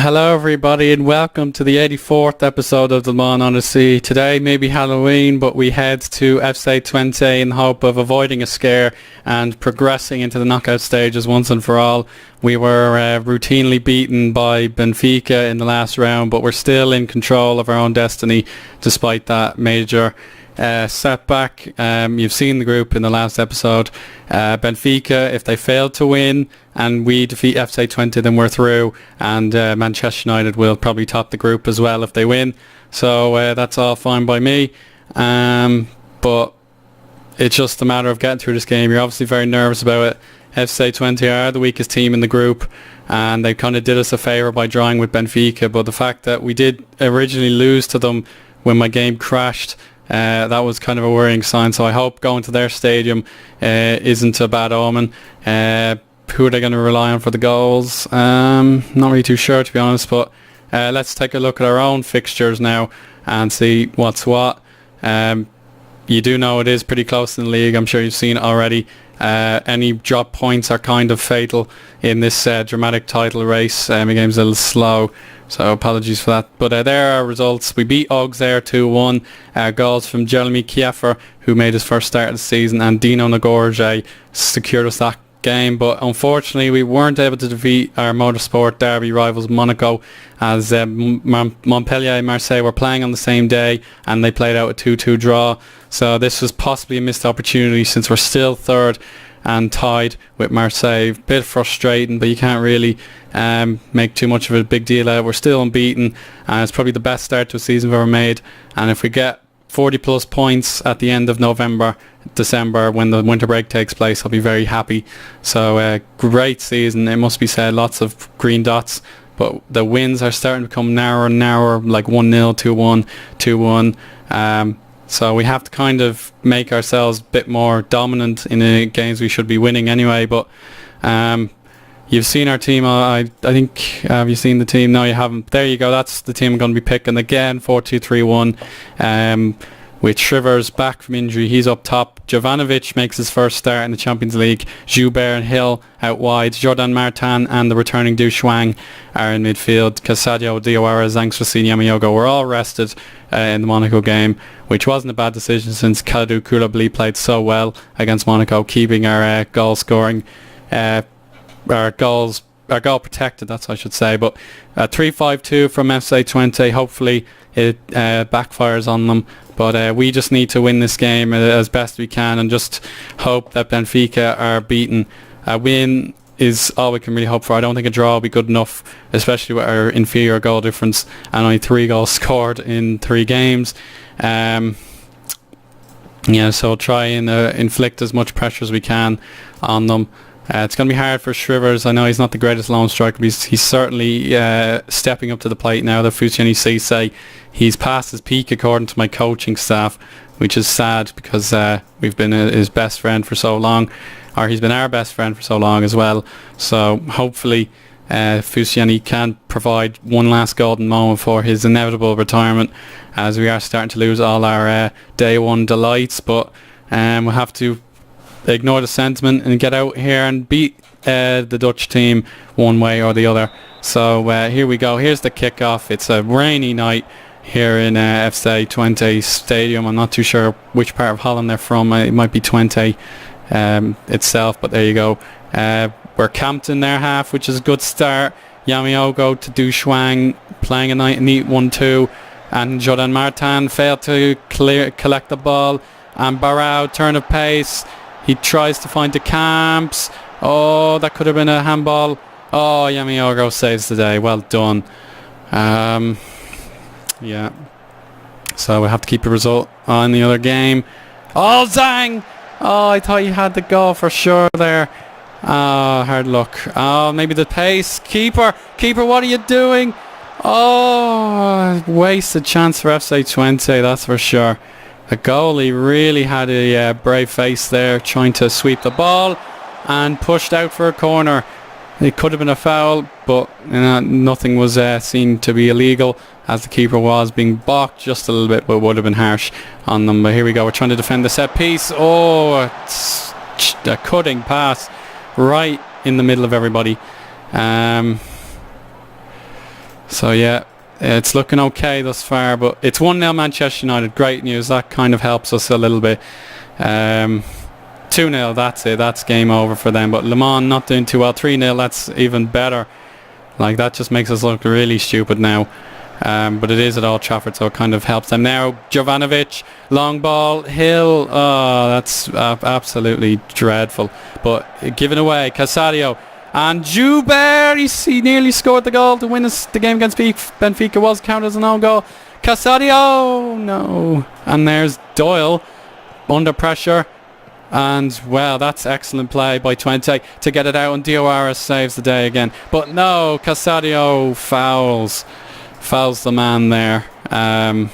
Hello everybody and welcome to the 84th episode of the Odyssey. Today may be Halloween, but we head to FC Twente in the hope of avoiding a scare and progressing into the knockout stages once and for all. We were routinely beaten by Benfica in the last round, but we're still in control of our own destiny despite that major setback. You've seen the group in the last episode. Benfica, if they fail to win and we defeat FC Twente, then we're through, and Manchester United will probably top the group as well if they win, so that's all fine by me, but it's just a matter of getting through this game. You're obviously very nervous about it. FC Twente are the weakest team in the group, and they kind of did us a favour by drawing with Benfica, but the fact that we did originally lose to them when my game crashed, that was kind of a worrying sign. So I hope going to their stadium isn't a bad omen. Who are they going to rely on for the goals? Not really too sure, to be honest, but let's take a look at our own fixtures now and see what's what. You do know it is pretty close in the league. I'm sure you've seen it already. Any drop points are kind of fatal in this dramatic title race. My game's a little slow, so apologies for that. But there are our results. We beat Ogs there 2-1. Goals from Jeremy Kiefer, who made his first start of the season, and Dino Nagorje secured us that game. But unfortunately, we weren't able to defeat our motorsport derby rivals Monaco, as Montpellier and Marseille were playing on the same day, and they played out a 2-2 draw. So this was possibly a missed opportunity, since we're still third and tied with Marseille. Bit frustrating, but you can't really make too much of a big deal out of it. We're still unbeaten, and it's probably the best start to a season we've ever made. And if we get 40 plus points at the end of December, when the winter break takes place, I'll be very happy. So great season, it must be said. Lots of green dots, but the wins are starting to become narrower and narrower, like 1-0, 2-1, 2-1. So we have to kind of make ourselves a bit more dominant in the games we should be winning anyway. But you've seen our team. I think, have you seen the team? No, you haven't. There you go. That's the team I'm going to be picking again. 4-2-3-1. With Shivers back from injury, he's up top. Jovanovic makes his first start in the Champions League. Joubert and Hill out wide. Jordan Martin and the returning Du Shuang are in midfield. Casadio, Diawara, Zhang Yamayogo were all rested in the Monaco game, which wasn't a bad decision, since Kalidou Koulibaly played so well against Monaco, keeping our goal scoring, our goal protected, that's what I should say. But 3-5-2 from FC Twente. Hopefully it backfires on them, but we just need to win this game as best we can, and just hope that Benfica are beaten. A win is all we can really hope for. I don't think a draw will be good enough, especially with our inferior goal difference and only 3 goals scored in 3 games. So try and inflict as much pressure as we can on them. It's going to be hard for Shrivers. I know he's not the greatest lone striker, but he's certainly stepping up to the plate now. The Fusiani Cisse, he's past his peak according to my coaching staff, which is sad, because we've been his best friend for so long, or he's been our best friend for so long as well. So hopefully Fusiani can provide one last golden moment for his inevitable retirement, as we are starting to lose all our day one delights. But we'll have to ignore the sentiment and get out here and beat the Dutch team one way or the other. So here we go. Here's the kickoff. It's a rainy night here in FC Twente Stadium. I'm not too sure which part of Holland they're from. It might be Twente itself, but there you go. We're camped in their half, which is a good start. Yamayogo to Du Shuang, playing a neat 1-2, and Jordan Martin failed to collect the ball, and Barao, turn of pace. He tries to find the camps. Oh, that could have been a handball. Oh, Yamayogo saves the day. Well done. Yeah. So we have to keep the result on the other game. Oh, Zhang! Oh, I thought you had the goal for sure there. Oh, hard luck. Oh, maybe the pace. Keeper, what are you doing? Oh, wasted chance for FC Twente, that's for sure. The goalie really had a brave face there, trying to sweep the ball and pushed out for a corner. It could have been a foul, but nothing was seen to be illegal, as the keeper was being balked just a little bit, but would have been harsh on them. But here we go, we're trying to defend the set piece. Oh, a cutting pass right in the middle of everybody. So yeah, it's looking okay thus far, but it's 1-0 Manchester United. Great news. That kind of helps us a little bit. 2-0, that's it. That's game over for them. But Le Mans not doing too well. 3-0, that's even better. Like, that just makes us look really stupid now. But it is at Old Trafford, so it kind of helps them. Now, Jovanovic, long ball, Hill. Oh, that's absolutely dreadful. But given away, Casadio. And Joubert, he nearly scored the goal to win the game against Benfica. Was counted as a no-goal. Casadio, no. And there's Doyle under pressure. And, well, that's excellent play by Twente to get it out. And Diawara saves the day again. But no, Casadio fouls the man there. Yeah,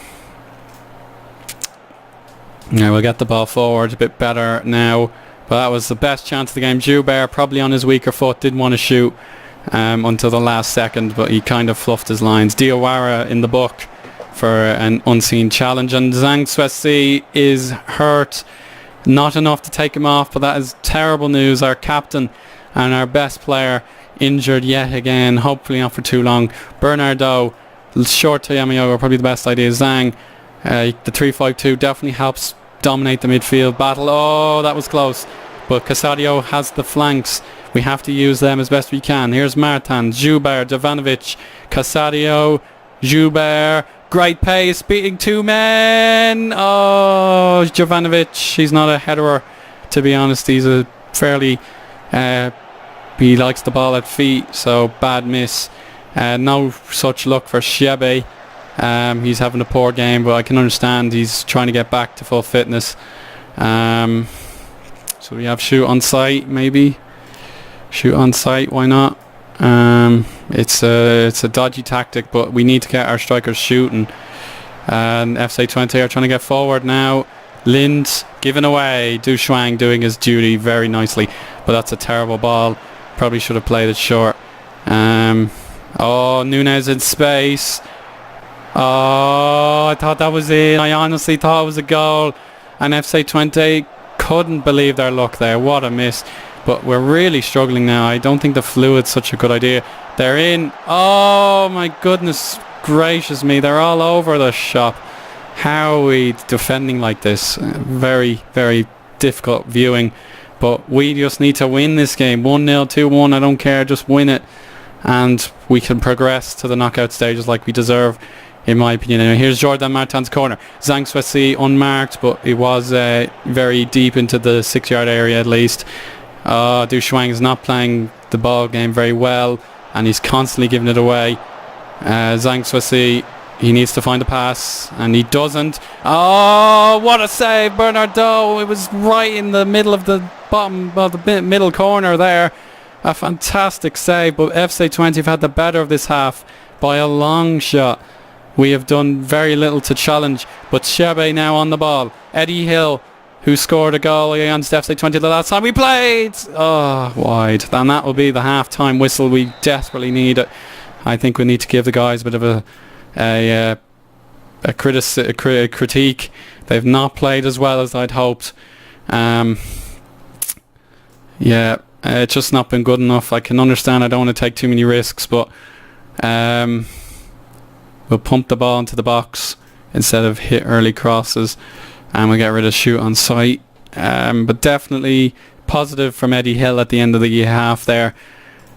we'll get the ball forward a bit better now. But that was the best chance of the game. Joubert probably on his weaker foot, didn't want to shoot until the last second, but he kind of fluffed his lines. Diawara in the book for an unseen challenge, and Zhang Suesi is hurt. Not enough to take him off, but that is terrible news. Our captain and our best player injured yet again, hopefully not for too long. Bernardo, short to Yamayogo, probably the best idea. Zhang, the 3-5-2 definitely helps dominate the midfield battle. Oh, that was close, but Casadio has the flanks. We have to use them as best we can. Here's Martin, Joubert, Jovanovic, Casadio, Joubert, great pace, beating two men. Oh, Jovanovic, he's not a header, to be honest. He's a fairly he likes the ball at feet, so bad miss. No such luck for Shebe. He's having a poor game, but I can understand he's trying to get back to full fitness. So we have shoot on sight, maybe. Shoot on sight, why not? It's a dodgy tactic, but we need to get our strikers shooting. And FC Twente are trying to get forward now. Lind giving away. Du Shuang doing his duty very nicely, but that's a terrible ball. Probably should have played it short. Oh, Nunez in space. Oh, I thought that was it. I honestly thought it was a goal, and FC Twente couldn't believe their luck there. What a miss. But we're really struggling now. I don't think the fluid's such a good idea. They're in. Oh my goodness gracious me. They're all over the shop. How are we defending like this? Very, very difficult viewing. But we just need to win this game. 1-0, 2-1, I don't care. Just win it. And we can progress to the knockout stages like we deserve, in my opinion. Anyway, here's Jordan Martin's corner. Zhang Suesi unmarked, but it was very deep into the 6-yard area at least. Du Shuang is not playing the ball game very well, and he's constantly giving it away. Zhang Suesi, he needs to find a pass, and he doesn't. Oh, what a save, Bernardo. It was right in the middle of the bottom, well, the middle corner there. A fantastic save, but FC Twente have had the better of this half by a long shot. We have done very little to challenge, but Shebe now on the ball. Eddie Hill, who scored a goal against FC Twente the last time we played. Oh, wide. And that will be the half-time whistle. We desperately need it. I think we need to give the guys a bit of a critique. They've not played as well as I'd hoped. Yeah, it's just not been good enough. I can understand I don't want to take too many risks, but we'll pump the ball into the box instead of hit early crosses, and we'll get rid of shoot on sight. But definitely positive from Eddie Hill at the end of the half there.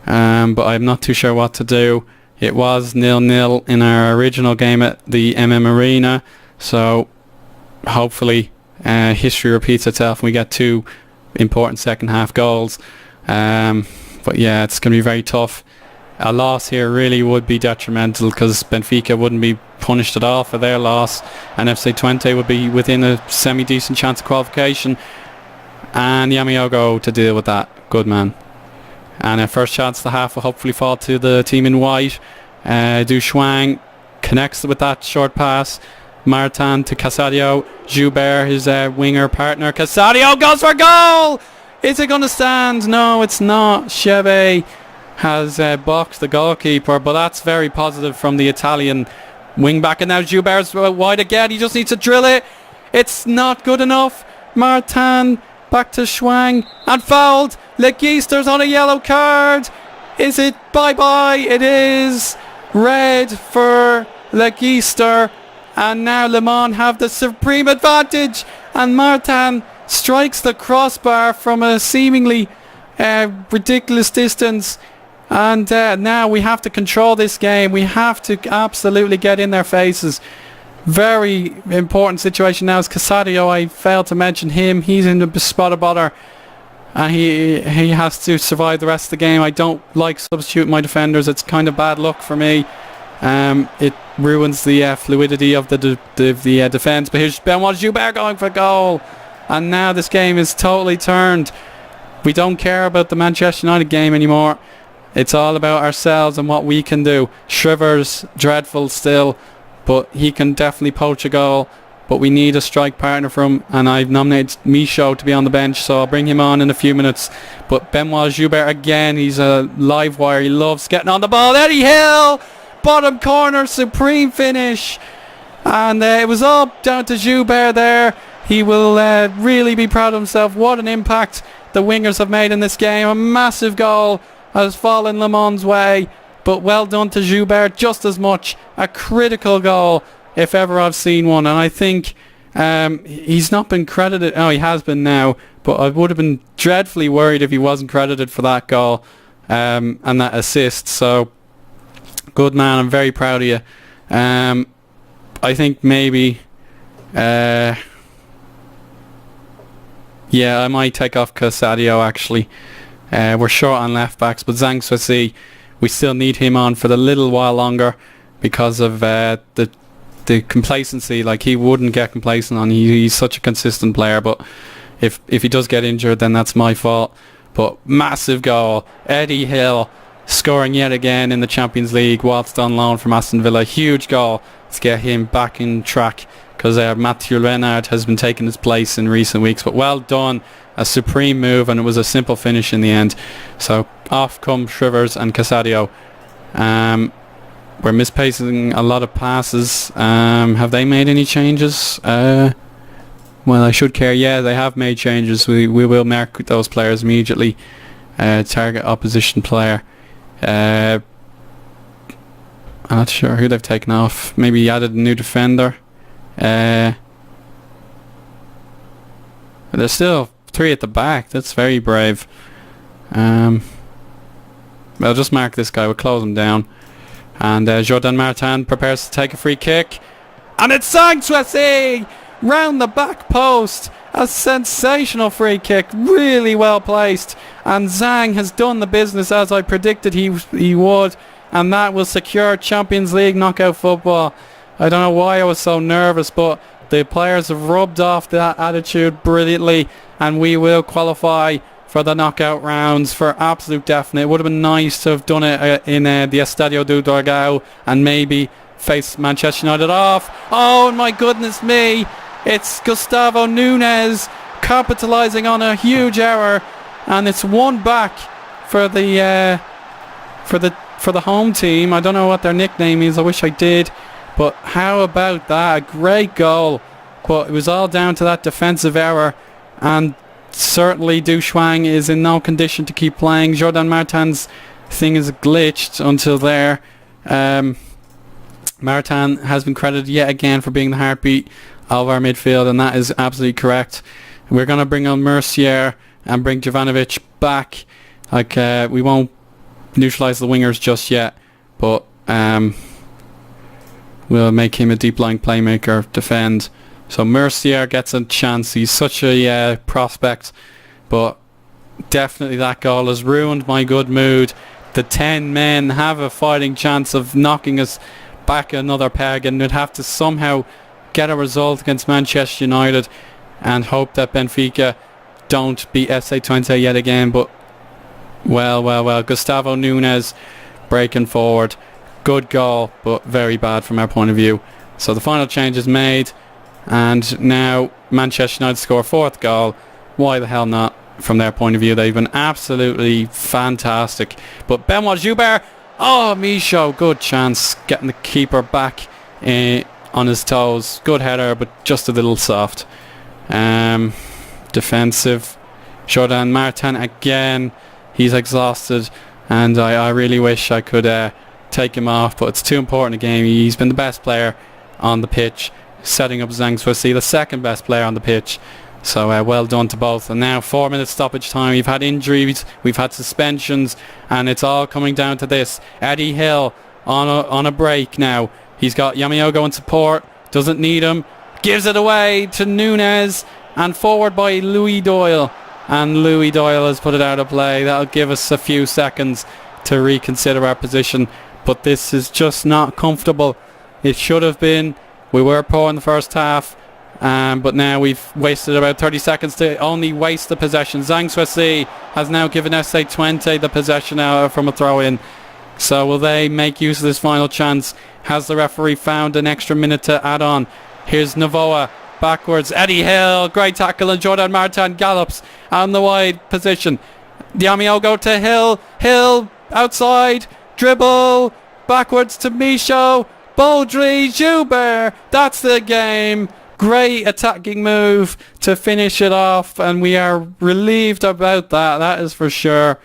But I'm not too sure what to do. It was 0-0 in our original game at the Arena, so hopefully history repeats itself and we get two important second half goals. But yeah, it's going to be very tough. A loss here really would be detrimental because Benfica wouldn't be punished at all for their loss, and FC Twente would be within a semi-decent chance of qualification, and Yamayogo to deal with that. Good man. And our first chance of the half will hopefully fall to the team in white. Du Shuang connects with that short pass. Martin to Casadio. Joubert, his winger partner. Casadio goes for a goal! Is it going to stand? No, it's not. Shebe has boxed the goalkeeper, but that's very positive from the Italian wing back. And now Joubert's wide again. He just needs to drill it. It's not good enough. Martin back to Shuang and fouled. Legeister's on a yellow card. Is it bye-bye? It is. Red for Leicester, and now Le Mans have the supreme advantage, and Martin strikes the crossbar from a seemingly ridiculous distance, and now we have to control this game. We have to absolutely get in their faces. Very important situation now is Casadio. I failed to mention him. He's in the spot of bother, and he has to survive the rest of the game. I don't like substituting my defenders. It's kind of bad luck for me. It ruins the fluidity of the defence. But here's Benoit Joubert going for a goal, and now this game is totally turned. We don't care about the Manchester United game anymore. It's all about ourselves and what we can do. Shriver's dreadful still, but he can definitely poach a goal. But we need a strike partner for him, and I've nominated Michaud to be on the bench, so I'll bring him on in a few minutes. But Benoit Joubert again, he's a live wire. He loves getting on the ball. Eddie Hill, bottom corner, supreme finish. And it was all down to Joubert there. He will really be proud of himself. What an impact the wingers have made in this game. A massive goal has fallen Le Mans' way, but well done to Joubert just as much. A critical goal, if ever I've seen one. And I think he's not been credited. Oh, he has been now, but I would have been dreadfully worried if he wasn't credited for that goal and that assist. So good man, I'm very proud of you. I think maybe I might take off Casadio actually. We're short on left backs, but Zhang Suisi, we still need him on for a little while longer because of the complacency. Like, he wouldn't get complacent on. He's such a consistent player, but if he does get injured, then that's my fault. But massive goal. Eddie Hill scoring yet again in the Champions League whilst on loan from Aston Villa. Huge goal to get him back in track, because Mathieu Renard has been taking his place in recent weeks. But well done, a supreme move, and it was a simple finish in the end. So off come Shrivers and Casadio. We're mispacing a lot of passes. Have they made any changes? Well, I should care. Yeah, they have made changes. We will mark those players immediately. Target opposition player. I'm not sure who they've taken off. Maybe added a new defender. There's still 3 at the back. That's very brave. I'll just mark this guy. We'll close him down. And Jordan Martin prepares to take a free kick. And it's Zhang Suisi round the back post. A sensational free kick. Really well placed. And Zhang has done the business as I predicted he would. And that will secure Champions League knockout football. I don't know why I was so nervous, but the players have rubbed off that attitude brilliantly, and we will qualify for the knockout rounds for absolute definite. It would have been nice to have done it in the Estadio do Dragão and maybe face Manchester United off. Oh my goodness me, it's Gustavo Nunes capitalising on a huge error, and it's one back for the home team. I don't know what their nickname is. I wish I did. But how about that? A great goal. But it was all down to that defensive error. And certainly Dushwang is in no condition to keep playing. Jordan Martin's thing is glitched until there. Martin has been credited yet again for being the heartbeat of our midfield, and that is absolutely correct. We're going to bring on Mercier and bring Jovanovic back. We won't neutralise the wingers just yet, but we'll make him a deep line playmaker, defend. So Mercier gets a chance. He's such a prospect, but definitely that goal has ruined my good mood. The 10 men have a fighting chance of knocking us back another peg, and we'd have to somehow get a result against Manchester United and hope that Benfica don't beat FC Twente yet again. But well, Gustavo Nunes breaking forward. Good goal, but very bad from our point of view. So the final change is made, and now Manchester United score a 4th goal. Why the hell not? From their point of view, they've been absolutely fantastic. But Benoit Joubert, Michaud, good chance, getting the keeper back on his toes. Good header, but just a little soft. Defensive. Jordan Martin again, he's exhausted, and I really wish I could take him off, but it's too important a game. He's been the best player on the pitch, setting up Zhang Suisi, the second best player on the pitch. So well done to both. And now 4 minutes stoppage time. We've had injuries, we've had suspensions, and it's all coming down to this. Eddie Hill on a break now. He's got Yamaogo in support, doesn't need him, gives it away to Nunez, and forward by Louis Doyle. And Louis Doyle has put it out of play. That'll give us a few seconds to reconsider our position, but this is just not comfortable. It should have been. We were poor in the first half, but now we've wasted about 30 seconds to only waste the possession. Zhang Suisi has now given FC Twente the possession from a throw-in. So will they make use of this final chance? Has the referee found an extra minute to add on? Here's Novoa backwards. Eddie Hill, great tackle, and Jordan Martin gallops on the wide position. Yamaogo to Hill. Hill outside, dribble, backwards to Michaud. Baudry, Joubert, that's the game. Great attacking move to finish it off, and we are relieved about that, that is for sure.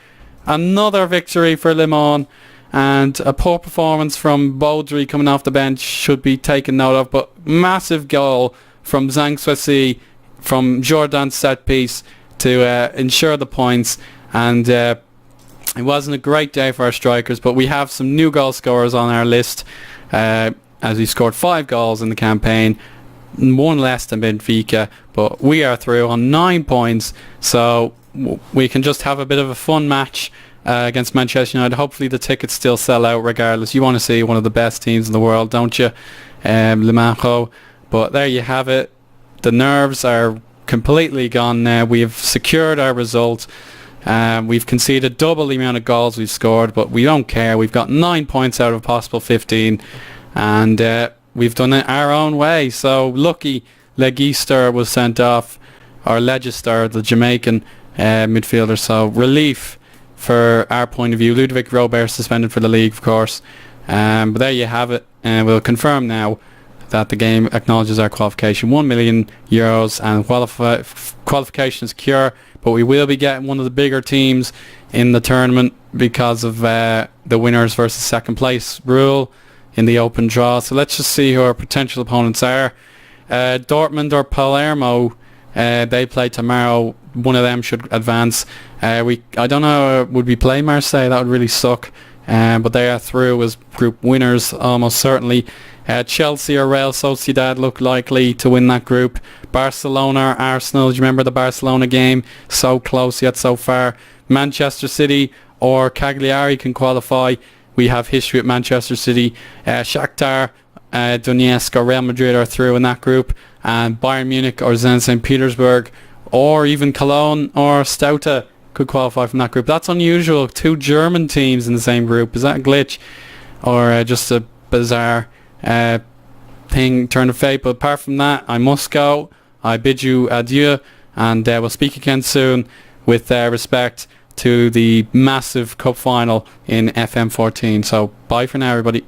Another victory for Le Mans, and a poor performance from Baudry coming off the bench should be taken note of, but massive goal from Zhang Suisi from Jordan's set piece to ensure the points. And it wasn't a great day for our strikers, but we have some new goal scorers on our list, as we scored 5 goals in the campaign, 1 less than Benfica, but we are through on 9 points, so we can just have a bit of a fun match against Manchester United. Hopefully the tickets still sell out regardless. You want to see one of the best teams in the world, don't you? Le Mans. But there you have it. The nerves are completely gone now. We have secured our result. We've conceded double the amount of goals we've scored, but we don't care. We've got 9 points out of possible 15, and we've done it our own way. So lucky Legister was sent off, or Legister, the Jamaican midfielder. So relief for our point of view. Ludovic Robert suspended for the league, of course. But there you have it, and we'll confirm now that the game acknowledges our qualification. €1 million and qualification is secure, but we will be getting one of the bigger teams in the tournament because of the winners versus second place rule in the open draw. So let's just see who our potential opponents are. Dortmund or Palermo, they play tomorrow. One of them should advance. I don't know, would we play Marseille? That would really suck. But they are through as group winners almost certainly. Chelsea or Real Sociedad look likely to win that group. Barcelona or Arsenal, do you remember the Barcelona game? So close yet so far. Manchester City or Cagliari can qualify. We have history at Manchester City. Shakhtar, Donetsk or Real Madrid are through in that group. And Bayern Munich or Zenit St. Petersburg, or even Cologne or Stouta could qualify from that group. That's unusual. 2 German teams in the same group. Is that a glitch? Or just a bizarre thing, turn of fate? But apart from that, I must go. I bid you adieu, and we'll speak again soon with respect to the massive cup final in FM14. So bye for now, everybody.